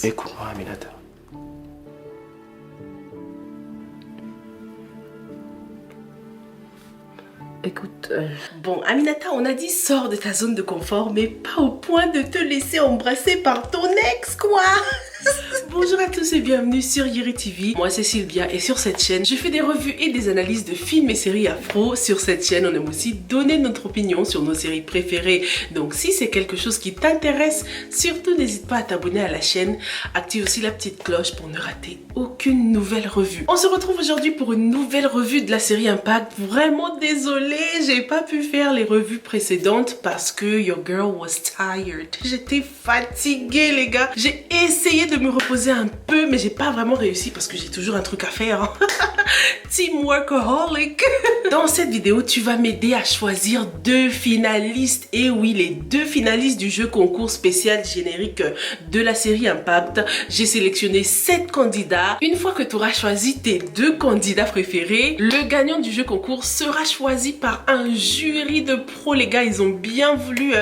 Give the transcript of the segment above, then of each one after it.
Écoute-moi, Aminata. Écoute, bon, Aminata, on a dit sors de ta zone de confort, mais pas au point de te laisser embrasser par ton ex, quoi. Bonjour à tous et bienvenue sur Yeri TV. Moi c'est Sylvia et sur cette chaîne, je fais des revues et des analyses de films et séries afro. Sur cette chaîne, on aime aussi donner notre opinion sur nos séries préférées. Donc si c'est quelque chose qui t'intéresse, surtout n'hésite pas à t'abonner à la chaîne. Active aussi la petite cloche pour ne rater aucune nouvelle revue. On se retrouve aujourd'hui pour une nouvelle revue de la série Impact. Vraiment désolée, j'ai pas pu faire les revues précédentes parce que your girl was tired. J'étais fatiguée les gars. J'ai essayé de me reposer un peu mais j'ai pas vraiment réussi parce que j'ai toujours un truc à faire. Team workaholic. Dans cette vidéo, tu vas m'aider à choisir 2 finalistes. Et oui, les 2 finalistes du jeu concours spécial générique de la série Impact. J'ai sélectionné 7 candidats. Une fois que tu auras choisi tes 2 candidats préférés, le gagnant du jeu concours sera choisi par un jury de pros. Les gars, ils ont bien voulu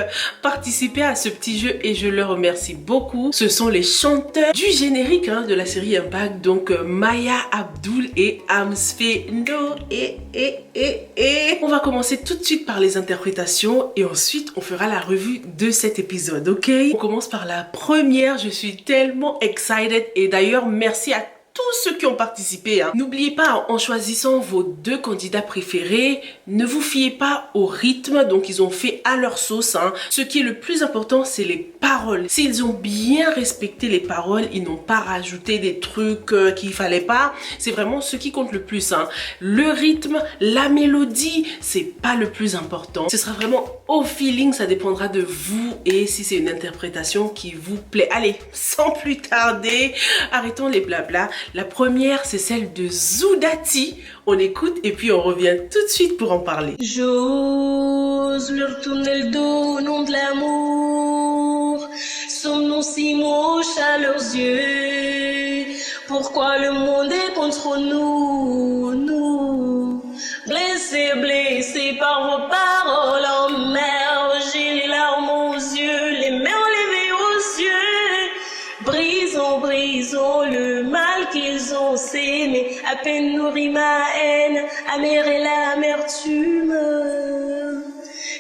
participer à ce petit jeu et je leur remercie beaucoup. Ce sont les chanteurs du générique de la série Impact. Donc Maya Abdul et Amsfe No. On va commencer tout de suite par les interprétations et ensuite on fera la revue de cet épisode, ok? On commence par la première. Je suis tellement excited et d'ailleurs merci à tous ceux qui ont participé. N'oubliez pas, en choisissant vos 2 candidats préférés, ne vous fiez pas au rythme. Donc ils ont fait à leur sauce. Ce qui est le plus important, c'est les paroles. S'ils ont bien respecté les paroles, ils n'ont pas rajouté des trucs qu'il fallait pas. C'est vraiment ce qui compte le plus. Le rythme, la mélodie, c'est pas le plus important. Ce sera vraiment au feeling, ça dépendra de vous et si c'est une interprétation qui vous plaît. Allez, sans plus tarder, arrêtons les blabla. La première, c'est celle de Zoudati. On écoute et puis on revient tout de suite pour en parler. J'ose leur tourner le dos au nom de l'amour. Son nom si moche à leurs yeux. Pourquoi le monde est contre nous, nous? Blessés, blessés par vos paroles en mer. J'ai les larmes aux yeux, les mains levées aux yeux. Brisons, brisons le mal qu'ils ont sémé. À peine nourrit ma haine, amère est l'amertume.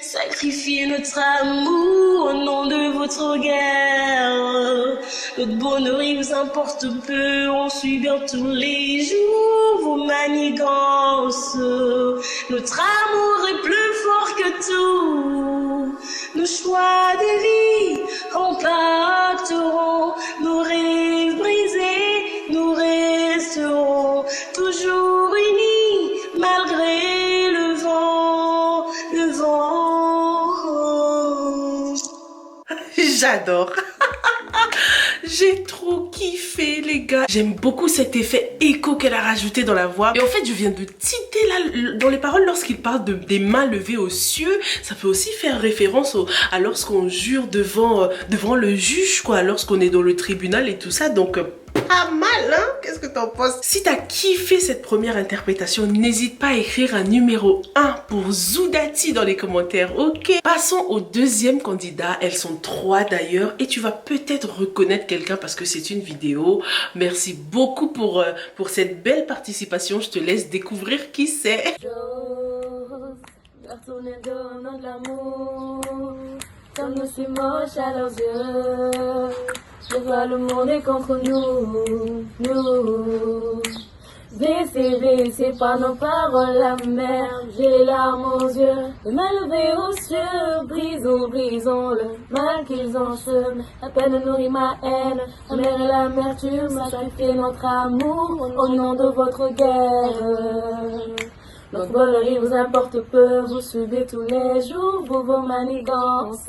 Sacrifiez notre amour au nom de votre guerre. Notre bonheur il vous importe peu, on suit bien tous les jours vos manigances. Notre amour est plus fort que tout. Nos choix de vie compacteront nos rêves brisés, nous resterons toujours unis malgré le vent, le vent. J'adore. J'ai trop kiffé les gars. J'aime beaucoup cet effet écho qu'elle a rajouté dans la voix. Et en fait je viens de citer là dans les paroles lorsqu'il parle des mains levées aux cieux. Ça peut aussi faire référence à lorsqu'on jure devant le juge quoi. Lorsqu'on est dans le tribunal et tout ça. Donc pas mal qu'est-ce que t'en penses? Si t'as kiffé cette première interprétation, n'hésite pas à écrire un numéro 1 pour Zoudati dans les commentaires, ok? Passons au deuxième candidat, elles sont 3 d'ailleurs et tu vas peut-être reconnaître quelqu'un parce que c'est une vidéo. Merci beaucoup pour cette belle participation, je te laisse découvrir qui c'est. J'ose leur tourner le dos au nom de l'amour. Comme nous si moches à leurs yeux. Je vois le monde est contre nous, nous. Blessés, blessés par nos paroles amères. J'ai les larmes aux yeux, les mains levées aux cieux. Brisons, brisons le mal qu'ils ensemblent. À peine nourrit ma haine, amère est l'amertume. Sacrifiez notre amour au nom de votre guerre. Notre bonheur il vous importe peu, vous subez tous les jours vos manigances.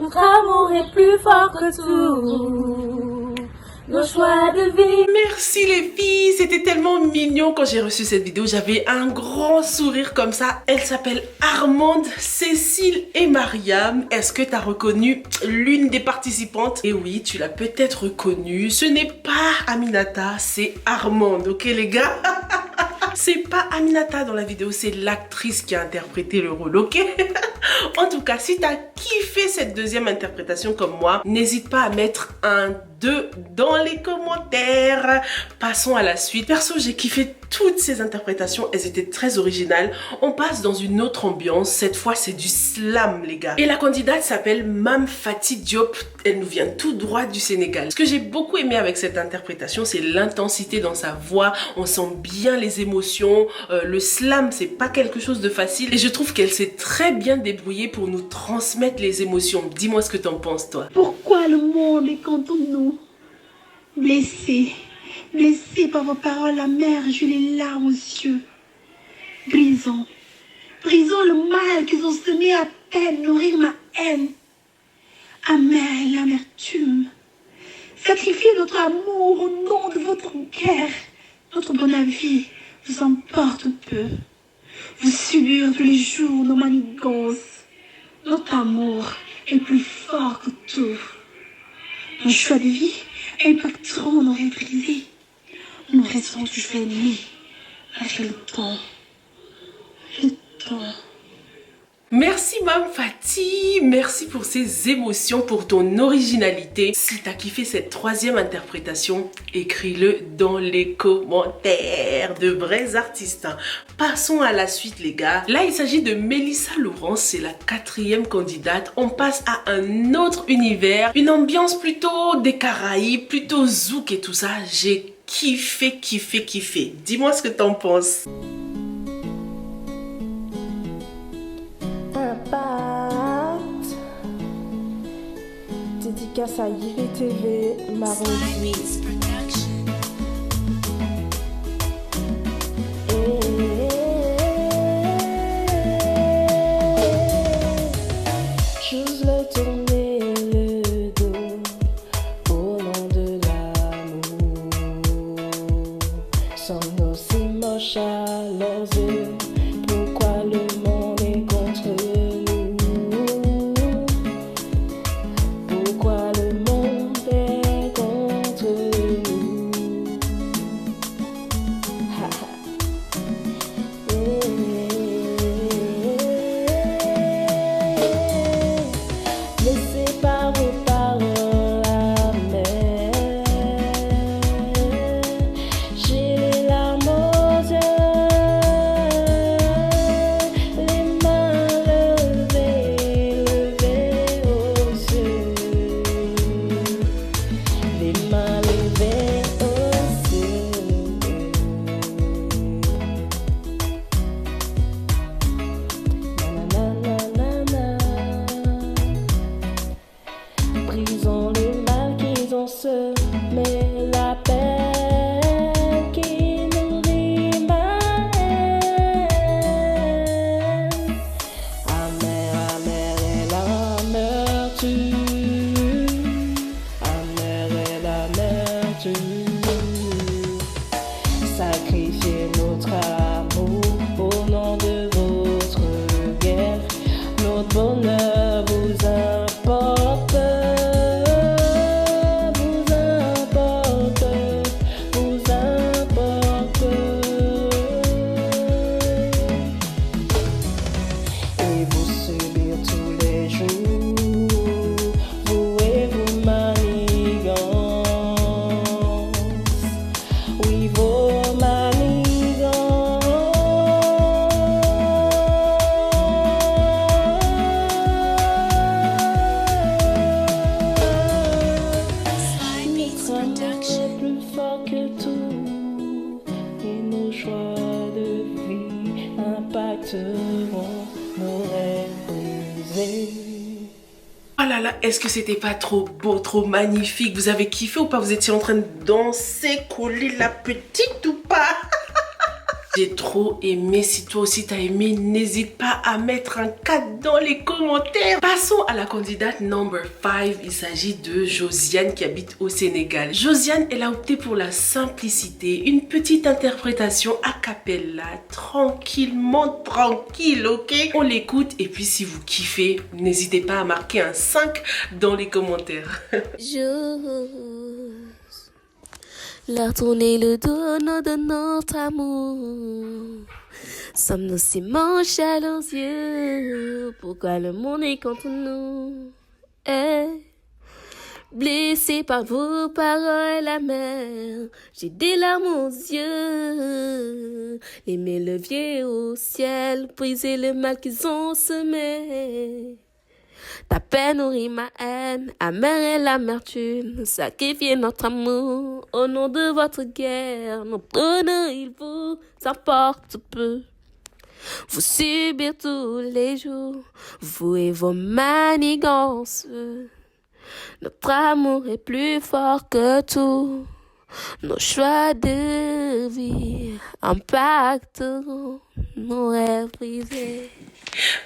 Notre amour est plus fort que tout, nos choix de vie. Merci les filles, c'était tellement mignon quand j'ai reçu cette vidéo, j'avais un grand sourire comme ça. Elle s'appelle Armande, Cécile et Mariam. Est-ce que tu as reconnu l'une des participantes? Et oui, tu l'as peut-être reconnue, ce n'est pas Aminata, c'est Armande, ok les gars? C'est pas Aminata dans la vidéo, c'est l'actrice qui a interprété le rôle, ok? En tout cas, si t'as kiffé cette deuxième interprétation comme moi, n'hésite pas à mettre un 2 dans les commentaires. Passons à la suite. Perso, j'ai kiffé toutes ces interprétations, elles étaient très originales. On passe dans une autre ambiance, cette fois c'est du slam les gars. Et la candidate s'appelle Mame Faty Diop, elle nous vient tout droit du Sénégal. Ce que j'ai beaucoup aimé avec cette interprétation, c'est l'intensité dans sa voix, on sent bien les émotions. Le slam, c'est pas quelque chose de facile et je trouve qu'elle s'est très bien débrouillée pour nous transmettre les émotions. Dis-moi ce que t'en penses toi. Pourquoi le monde est contre nous? Blessé par vos paroles amères, j'ai les larmes aux yeux. Brisons le mal qu'ils ont semé à peine, nourrir ma haine. Amère l'amertume. Sacrifiez notre amour au nom de votre guerre. Notre bon avis vous emporte peu. Vous subir tous les jours nos manigances. Notre amour est plus fort que tout. Nos choix de vie impacteront nos rêves brisés. Nous restons toujours unis avec le temps. Merci Mame Faty, merci pour ces émotions, pour ton originalité. Si t'as kiffé cette troisième interprétation, écris-le dans les commentaires, de vrais artistes. Passons à la suite les gars. Là il s'agit de Mélissa Laurence, c'est la quatrième candidate. On passe à un autre univers, une ambiance plutôt des Caraïbes, plutôt zouk et tout ça. J'ai kiffé. Dis-moi ce que t'en penses. Dédicace à Yiri TV, Marodi. J'ose le tourner le dos au nom de l'amour. Sans nos si moches à leurs yeux. Pourquoi le monde est contre nous? Pourquoi le monde est contre nous? Ha ha. Laissez par vos paroles amères, j'ai les larmes aux yeux, les mains levées aux cieux, les mains levées aux cieux. Nanana. Brisons le mal qu'ils ont semé, la peine qui nourrit ma haine. Amère est l'amertume, amère est l'amertume. Sacrifiez notre amour au nom de votre guerre. Notre bonheur vous importe, vous importe, vous importe. Et vous subir tous les jours, vous et vos manigances. Oui, vos manigances. Plus fort que tout, et nos choix de vie impacteront nos rêves brisés. Oh là là, est-ce que c'était pas trop beau, trop magnifique? Vous avez kiffé ou pas? Vous étiez en train de danser, coller la petite ou pas? J'ai trop aimé. Si toi aussi t'as aimé, n'hésite pas à mettre un 4 dans les commentaires. Passons à la candidate number 5. Il s'agit de Josiane qui habite au Sénégal. Josiane, elle a opté pour la simplicité. Une petite interprétation a cappella, tranquillement, tranquille, ok? On l'écoute et puis si vous kiffez, n'hésitez pas à marquer un 5 dans les commentaires. J'ose leur tourner le dos au nom de notre amour. Sommes-nous si moches à leurs yeux? Pourquoi le monde est contre nous? Blessé par vos paroles amères, j'ai des larmes aux yeux. Les leviers au ciel, briser le mal qu'ils ont semé. Ta peine nourrit ma haine, amère est l'amertume. Sacrifiez notre amour au nom de votre guerre. Notre honneur, il vous importe peu. Vous subir tous les jours, vous et vos manigances. Notre amour est plus fort que tout. Nos choix de vie impacteront nos rêves brisés.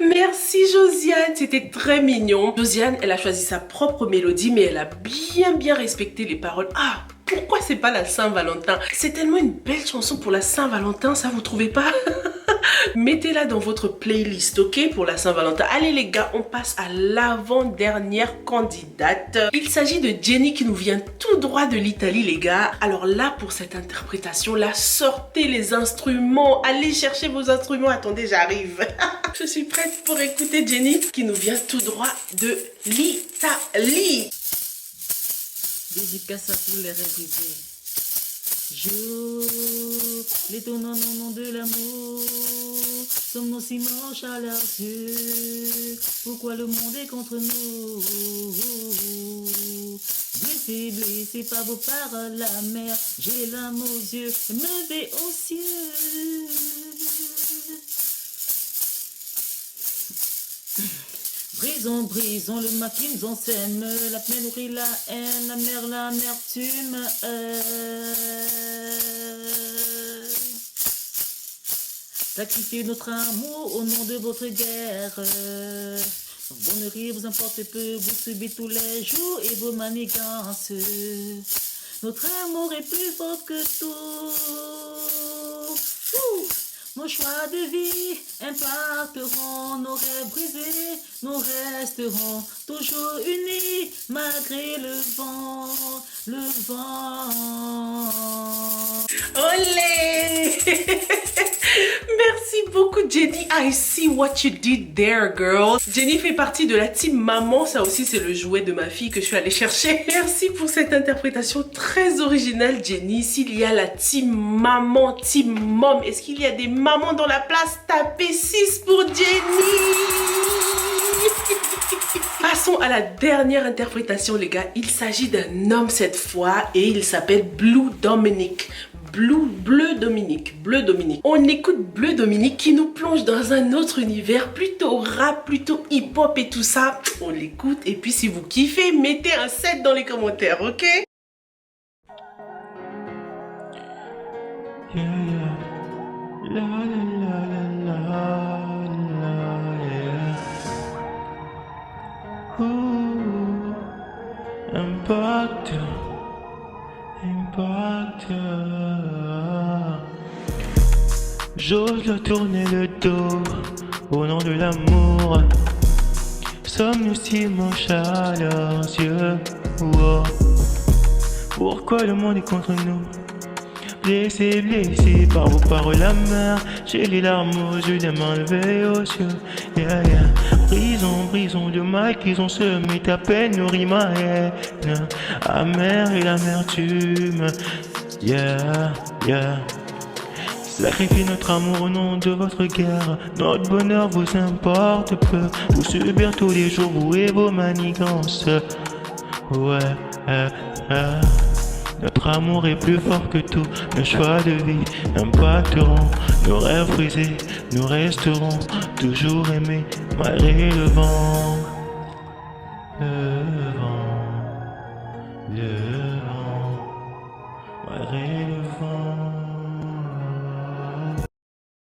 Merci Josiane, c'était très mignon. Josiane, elle a choisi sa propre mélodie, mais elle a bien respecté les paroles. Ah, pourquoi c'est pas la Saint-Valentin? C'est tellement une belle chanson pour la Saint-Valentin, ça vous trouvez pas? Mettez-la dans votre playlist, ok, pour la Saint-Valentin. Allez les gars, on passe à l'avant-dernière candidate. Il s'agit de Jenny qui nous vient tout droit de l'Italie, les gars. Alors là, pour cette interprétation, là, sortez les instruments. Allez chercher vos instruments. Attendez, j'arrive. Je suis prête pour écouter Jenny qui nous vient tout droit de l'Italie. Dédicace à tous les rêves brisés. Jour, l'étonnant nom de l'amour, sommes-nous si moches à leurs yeux? Pourquoi le monde est contre nous? Blessé par vos paroles amères, j'ai les larmes aux yeux, me vais aux cieux. Brisons le mal qui nous ensème, la peine nourrit la haine, la mer, l'amertume. Sacrifiez notre amour au nom de votre guerre. Vos bonheur vous importe peu, vous subissez tous les jours et vos manigances. Notre amour est plus fort que tout. Nos choix de vie impacteront nos rêves brisés. Nous resterons toujours unis malgré le vent, le vent. Olé! Merci beaucoup Jenny. I see what you did there, girl. Jenny fait partie de la team maman. Ça aussi, c'est le jouet de ma fille que je suis allée chercher. Merci pour cette interprétation très originale, Jenny. S'il y a la team maman, team mom, est-ce qu'il y a des mamans dans la place? Tapez 6 pour Jenny. Passons à la dernière interprétation, les gars. Il s'agit d'un homme cette fois et il s'appelle Bleu Dominic. Bleu Dominic. On écoute Bleu Dominic qui nous plonge dans un autre univers plutôt rap, plutôt hip-hop et tout ça. On l'écoute et puis si vous kiffez, mettez un 7 dans les commentaires, ok? Yeah, yeah. La, la, yeah. Ooh, impact. J'ose leur tourner le dos au nom de l'amour. Sommes-nous si moches à leurs yeux? Oh. Pourquoi le monde est contre nous? Blessé par vos paroles amères, j'ai les larmes aux yeux, les mains levées aux cieux. Yeah, yeah. Brisons le mal qu'ils ont semé, ta peine nourrit ma haine, amère et l'amertume. Yeah, yeah. Sacrifiez notre amour au nom de votre guerre. Notre bonheur vous importe peu. Vous subir tous les jours, vous et vos manigances. Ouais, Notre amour est plus fort que tout. Nos choix de vie impacteront nos rêves brisés. Nous resterons toujours aimés malgré le vent. Le vent, malgré le vent.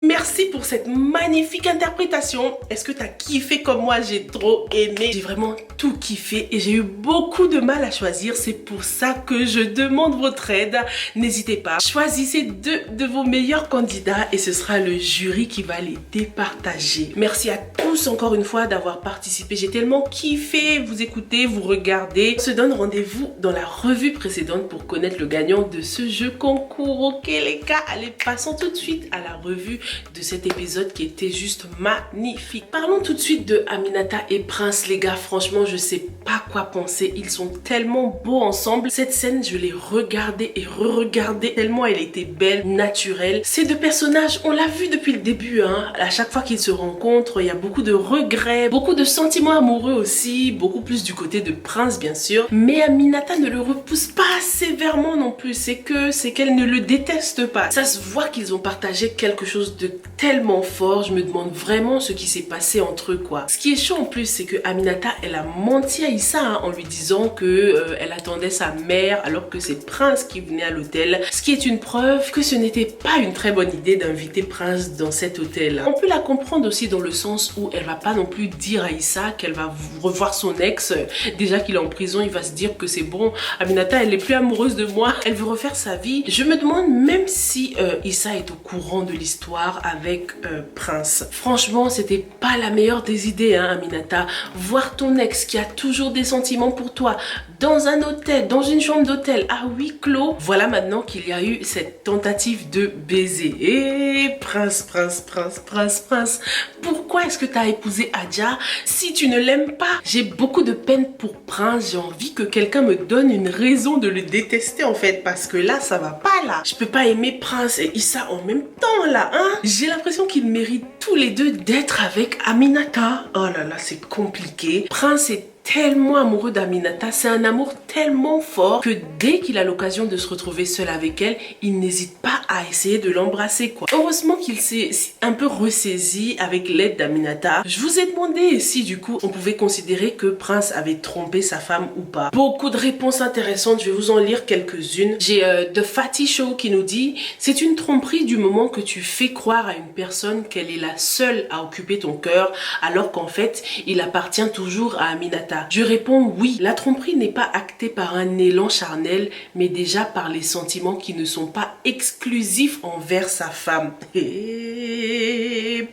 Merci pour cette magnifique interprétation. Est-ce que tu as kiffé comme moi? J'ai trop aimé. J'ai vraiment tout kiffé et j'ai eu beaucoup de mal à choisir. C'est pour ça que je demande votre aide. N'hésitez pas. Choisissez 2 de vos meilleurs candidats et ce sera le jury qui va les départager. Merci à tous encore une fois d'avoir participé. J'ai tellement kiffé vous écouter, vous regarder. On se donne rendez-vous dans la revue précédente pour connaître le gagnant de ce jeu concours. Ok les gars, allez, passons tout de suite à la revue de cet épisode qui était juste magnifique. Parlons tout de suite de Aminata et Prince, les gars. Franchement, je sais pas quoi penser. Ils sont tellement beaux ensemble. Cette scène, je l'ai regardée et re-regardée tellement elle était belle, naturelle. Ces deux personnages, on l'a vu depuis le début, hein. À chaque fois qu'ils se rencontrent, il y a beaucoup de regrets, beaucoup de sentiments amoureux aussi, beaucoup plus du côté de Prince, bien sûr. Mais Aminata ne le repousse pas sévèrement non plus. C'est qu'elle ne le déteste pas. Ça se voit qu'ils ont partagé quelque chose de tellement fort. Je me demande vraiment ce qui s'est passé entre eux, quoi. Ce qui est chaud en plus, c'est que Aminata, elle a menti à Issa, hein, en lui disant que elle attendait sa mère alors que c'est Prince qui venait à l'hôtel. Ce qui est une preuve que ce n'était pas une très bonne idée d'inviter Prince dans cet hôtel. On peut la comprendre aussi dans le sens où elle va pas non plus dire à Issa qu'elle va revoir son ex. Déjà qu'il est en prison, il va se dire que c'est bon. Aminata, elle est plus amoureuse de moi. Elle veut refaire sa vie. Je me demande même si Issa est au courant de l'histoire avec Prince. Franchement, c'était pas la meilleure des idées, hein, Aminata. Voir ton ex qui a toujours des sentiments pour toi dans un hôtel, dans une chambre d'hôtel à huis clos. Voilà maintenant qu'il y a eu cette tentative de baiser. Et Prince, pourquoi est-ce que tu as épousé Adja si tu ne l'aimes pas? J'ai beaucoup de peine pour Prince. J'ai envie que quelqu'un me donne une raison de le détester en fait, parce que là, ça va pas là. Je peux pas aimer Prince et Issa en même temps là, hein. J'ai l'impression qu'ils méritent tous les deux d'être avec Aminata. Oh là là, c'est compliqué. Prince est tellement amoureux d'Aminata, c'est un amour tellement fort que dès qu'il a l'occasion de se retrouver seul avec elle, il n'hésite pas à essayer de l'embrasser, quoi. Heureusement qu'il s'est un peu ressaisi avec l'aide d'Aminata. Je vous ai demandé si du coup on pouvait considérer que Prince avait trompé sa femme ou pas. Beaucoup de réponses intéressantes, je vais vous en lire quelques-unes. J'ai The Fatty Show qui nous dit: c'est une tromperie du moment que tu fais croire à une personne qu'elle est la seule à occuper ton cœur, alors qu'en fait il appartient toujours à Aminata. Je réponds oui, la tromperie n'est pas actée par un élan charnel, mais déjà par les sentiments qui ne sont pas exclusifs envers sa femme.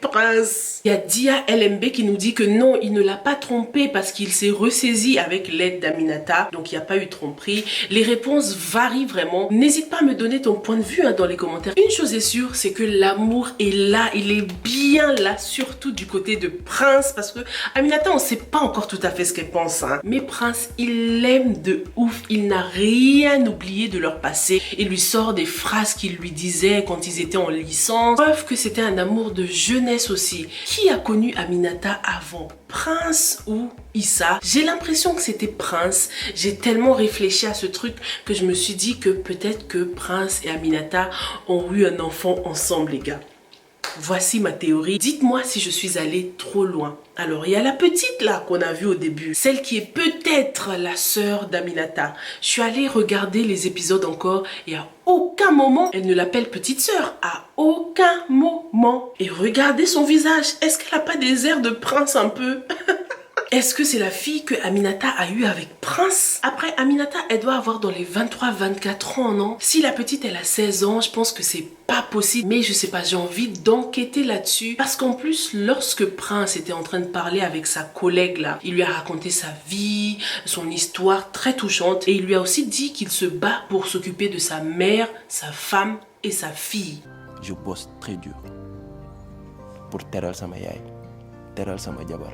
Prince. Il y a Dia LMB qui nous dit que non, il ne l'a pas trompé parce qu'il s'est ressaisi avec l'aide d'Aminata, donc il n'y a pas eu de tromperie. Les réponses varient vraiment. N'hésite pas à me donner ton point de vue, hein, dans les commentaires. Une chose est sûre, c'est que l'amour est là, il est bien là, surtout du côté de Prince, parce que Aminata, on ne sait pas encore tout à fait ce qu'elle pense, hein. Mais Prince, il l'aime de ouf, il n'a rien oublié de leur passé. Il lui sort des phrases qu'il lui disait quand ils étaient en licence. Preuve que c'était un amour de jeunesse aussi. Qui a connu Aminata avant? Prince ou Issa? J'ai l'impression que c'était Prince. J'ai tellement réfléchi à ce truc que je me suis dit que peut-être que Prince et Aminata ont eu un enfant ensemble, les gars. Voici ma théorie. Dites-moi si je suis allée trop loin. Alors, il y a la petite là qu'on a vue au début. Celle qui est peut-être la sœur d'Aminata. Je suis allée regarder les épisodes encore et à aucun moment elle ne l'appelle petite sœur. À aucun moment. Et regardez son visage. Est-ce qu'elle n'a pas des airs de Prince un peu? Est-ce que c'est la fille que Aminata a eue avec Prince? Après, Aminata, elle doit avoir dans les 23-24 ans, non? Si la petite, elle a 16 ans, je pense que c'est pas possible. Mais je sais pas, j'ai envie d'enquêter là-dessus. Parce qu'en plus, lorsque Prince était en train de parler avec sa collègue là, il lui a raconté sa vie, son histoire très touchante. Et il lui a aussi dit qu'il se bat pour s'occuper de sa mère, sa femme et sa fille. Je bosse très dur pour teral sama yaay, teral sama jabar.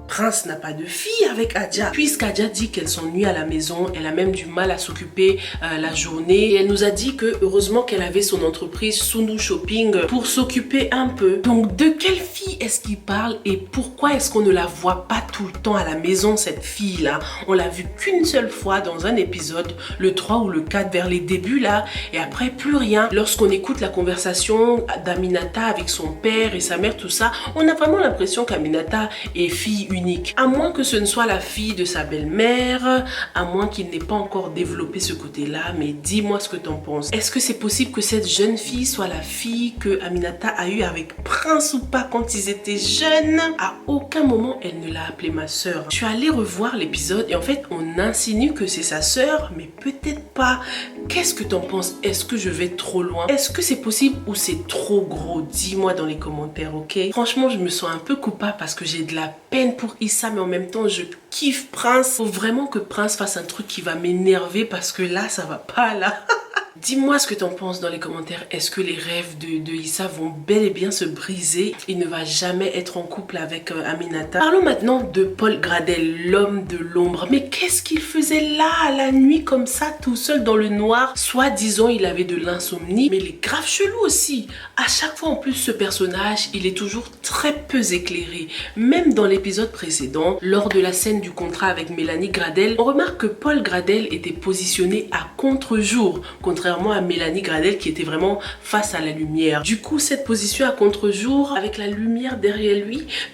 Prince n'a pas de fille avec Adja. Puisqu'Adja dit qu'elle s'ennuie à la maison, elle a même du mal à s'occuper la journée. Et elle nous a dit que heureusement qu'elle avait son entreprise Sunu Shopping pour s'occuper un peu. Donc de quelle fille est-ce qu'il parle et pourquoi est-ce qu'on ne la voit pas tout le temps à la maison, cette fille-là? On l'a vue qu'une seule fois dans un épisode, le 3 ou le 4 vers les débuts là. Et après plus rien. Lorsqu'on écoute la conversation d'Aminata avec son père et sa mère, tout ça, on a vraiment l'impression qu'Aminata est fille unique. À moins que ce ne soit la fille de sa belle-mère, à moins qu'il n'ait pas encore développé ce côté-là, mais dis-moi ce que t'en penses. Est-ce que c'est possible que cette jeune fille soit la fille que Aminata a eue avec Prince ou pas quand ils étaient jeunes? À aucun moment elle ne l'a appelée ma sœur. Je suis allée revoir l'épisode et en fait on insinue que c'est sa sœur, mais peut-être pas. Qu'est-ce que t'en penses? Est-ce que je vais trop loin? Est-ce que c'est possible ou c'est trop gros? Dis-moi dans les commentaires, ok? Franchement, je me sens un peu coupable parce que j'ai de la peine pour Issa, mais en même temps, je kiffe Prince. Faut vraiment que Prince fasse un truc qui va m'énerver parce que là, ça va pas là. Dis-moi ce que t'en penses dans les commentaires. Est-ce que les rêves de Issa vont bel et bien se briser? Il ne va jamais être en couple avec Aminata. Parlons maintenant de Paul Gradel, l'homme de l'ombre. Mais qu'est-ce qu'il faisait là, la nuit, comme ça, tout seul dans le noir? Soit disons il avait de l'insomnie, mais il est grave chelou aussi. À chaque fois en plus, ce personnage, il est toujours très peu éclairé. Même dans l'épisode précédent, lors de la scène du contrat avec Mélanie Gradel, on remarque que Paul Gradel était positionné à contre-jour, contrairement à Mélanie Gradel qui était vraiment face à la lumière. Du coup, cette position à contre-jour, avec la lumière derrière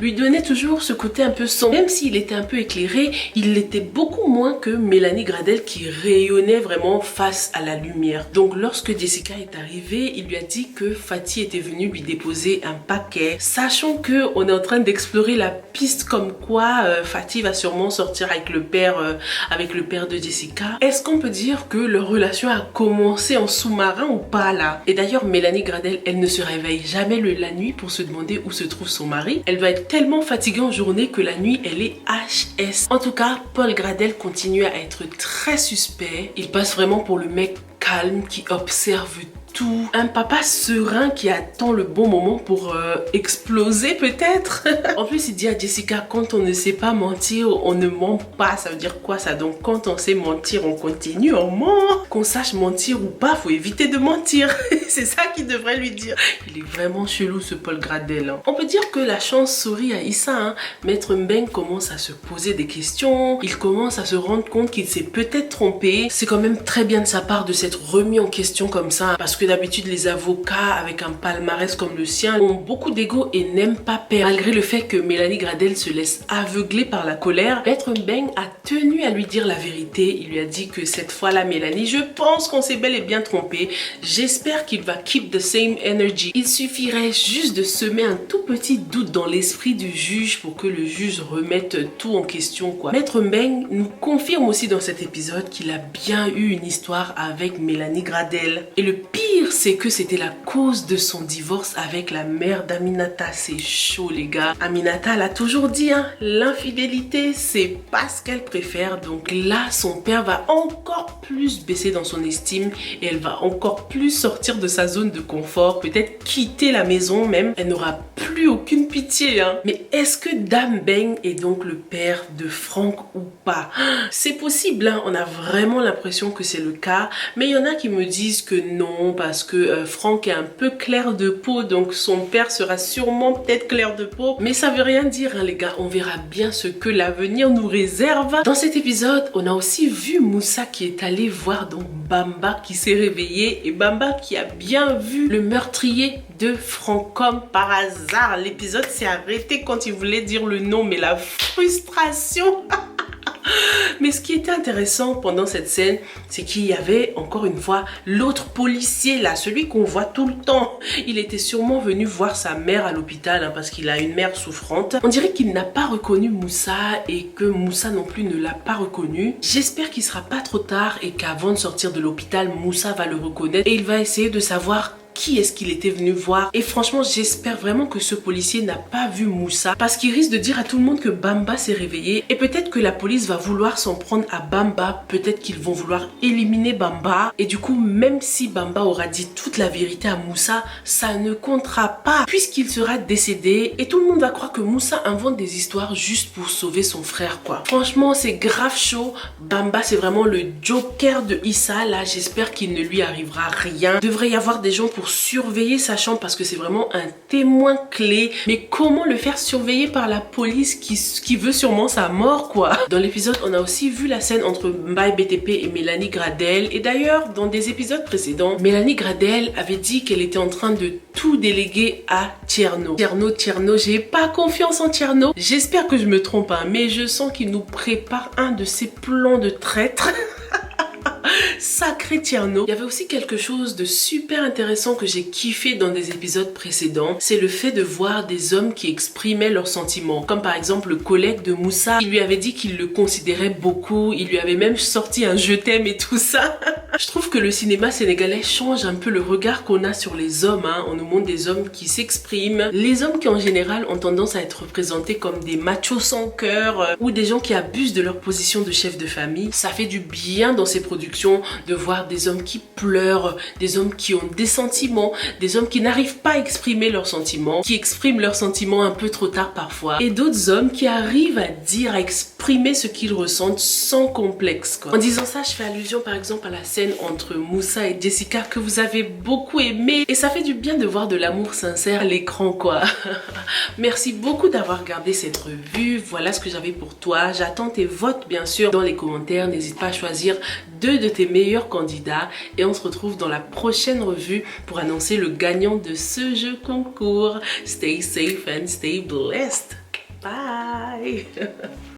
lui donnait toujours ce côté un peu sombre. Même s'il était un peu éclairé, il l'était beaucoup moins que Mélanie Gradel qui rayonnait vraiment face à la lumière. Donc lorsque Jessica est arrivée, il lui a dit que Fatih était venue lui déposer un paquet, sachant que on est en train d'explorer la piste comme quoi Fatih va sûrement sortir avec le père de Jessica. Est-ce qu'on peut dire que leur relation a commencé en sous-marin ou pas là? Et d'ailleurs, Mélanie Gradel, elle ne se réveille jamais la nuit pour se demander où se trouve son mari. Elle va être tellement fatiguée en journée que la nuit, elle est HS. En tout cas, Paul Gradel continue à être très suspect. Il passe vraiment pour le mec calme qui observe tout. Un papa serein qui attend le bon moment pour exploser peut-être. En plus, il dit à Jessica, quand on ne sait pas mentir, on ne ment pas. Ça veut dire quoi ça? Donc quand on sait mentir, on continue, on ment. Qu'on sache mentir ou pas, faut éviter de mentir. C'est ça qu'il devrait lui dire. Il est vraiment chelou ce Paul Gradel. On peut dire que la chance sourit à Issa. Maître Mbeng commence à se poser des questions. Il commence à se rendre compte qu'il s'est peut-être trompé. C'est quand même très bien de sa part de s'être remis en question comme ça. Parce que d'habitude, les avocats avec un palmarès comme le sien ont beaucoup d'ego et n'aiment pas perdre. Malgré le fait que Mélanie Gradel se laisse aveugler par la colère, Maître Mbeng a tenu à lui dire la vérité. Il lui a dit que cette fois-là, Mélanie, je pense qu'on s'est bel et bien trompé. J'espère qu'il va keep the same energy. Il suffirait juste de semer un tout petit doute dans l'esprit du juge pour que le juge remette tout en question, quoi. Maître Mbeng nous confirme aussi dans cet épisode qu'il a bien eu une histoire avec Mélanie Gradel. Et le pire, c'est que c'était la cause de son divorce avec la mère d'Aminata. C'est chaud les gars. Aminata l'a toujours dit, l'infidélité c'est pas ce qu'elle préfère. Donc là, son père va encore plus baisser dans son estime et elle va encore plus sortir de sa zone de confort, peut-être quitter la maison même. Elle n'aura plus aucune pitié. Mais est-ce que Dame Mbeng est donc le père de Franck ou pas? C'est possible, on a vraiment l'impression que c'est le cas, mais il y en a qui me disent que non, parce que Franck est un peu clair de peau, donc son père sera sûrement peut-être clair de peau, mais ça veut rien dire les gars. On verra bien ce que l'avenir nous réserve. Dans cet épisode, on a aussi vu Moussa qui est allé voir donc Bamba qui s'est réveillé, et Bamba qui a bien vu le meurtrier de Franck. Comme par hasard, l'épisode s'est arrêté quand il voulait dire le nom, mais la frustration. Mais ce qui était intéressant pendant cette scène, c'est qu'il y avait encore une fois l'autre policier là, celui qu'on voit tout le temps. Il était sûrement venu voir sa mère à l'hôpital parce qu'il a une mère souffrante. On dirait qu'il n'a pas reconnu Moussa et que Moussa non plus ne l'a pas reconnu. J'espère qu'il sera pas trop tard et qu'avant de sortir de l'hôpital, Moussa va le reconnaître et il va essayer de savoir qui est-ce qu'il était venu voir. Et franchement, j'espère vraiment que ce policier n'a pas vu Moussa, parce qu'il risque de dire à tout le monde que Bamba s'est réveillé, et peut-être que la police va vouloir s'en prendre à Bamba, peut-être qu'ils vont vouloir éliminer Bamba, et du coup, même si Bamba aura dit toute la vérité à Moussa, ça ne comptera pas, puisqu'il sera décédé, et tout le monde va croire que Moussa invente des histoires juste pour sauver son frère, quoi. Franchement, c'est grave chaud. Bamba, c'est vraiment le Joker de Issa, là, j'espère qu'il ne lui arrivera rien. Il devrait y avoir des gens pour surveiller sa chambre parce que c'est vraiment un témoin clé. Mais comment le faire surveiller par la police qui veut sûrement sa mort, quoi. Dans l'épisode, on a aussi vu la scène entre Mbaye BTP et Mélanie Gradel. Et d'ailleurs, dans des épisodes précédents, Mélanie Gradel avait dit qu'elle était en train de tout déléguer à Tierno. Tierno, j'ai pas confiance en Tierno. J'espère que je me trompe, mais je sens qu'il nous prépare un de ses plans de traître. Sacré Tierno. Il y avait aussi quelque chose de super intéressant que j'ai kiffé dans des épisodes précédents. C'est le fait de voir des hommes qui exprimaient leurs sentiments. Comme par exemple le collègue de Moussa. Il lui avait dit qu'il le considérait beaucoup. Il lui avait même sorti un je t'aime et tout ça. Je trouve que le cinéma sénégalais change un peu le regard qu'on a sur les hommes. On nous montre des hommes qui s'expriment. Les hommes qui en général ont tendance à être représentés comme des machos sans cœur ou des gens qui abusent de leur position de chef de famille. Ça fait du bien dans ces productions de voir des hommes qui pleurent, des hommes qui ont des sentiments, des hommes qui n'arrivent pas à exprimer leurs sentiments, qui expriment leurs sentiments un peu trop tard parfois, et d'autres hommes qui arrivent à dire, à exprimer ce qu'ils ressentent sans complexe, quoi. En disant ça, je fais allusion par exemple à la scène entre Moussa et Jessica que vous avez beaucoup aimé, et ça fait du bien de voir de l'amour sincère à l'écran, quoi. Merci beaucoup d'avoir regardé cette revue. Voilà ce que j'avais pour toi. J'attends tes votes bien sûr dans les commentaires. N'hésite pas à choisir 2 de tes meilleurs candidats et on se retrouve dans la prochaine revue pour annoncer le gagnant de ce jeu concours. Stay safe and stay blessed. Bye.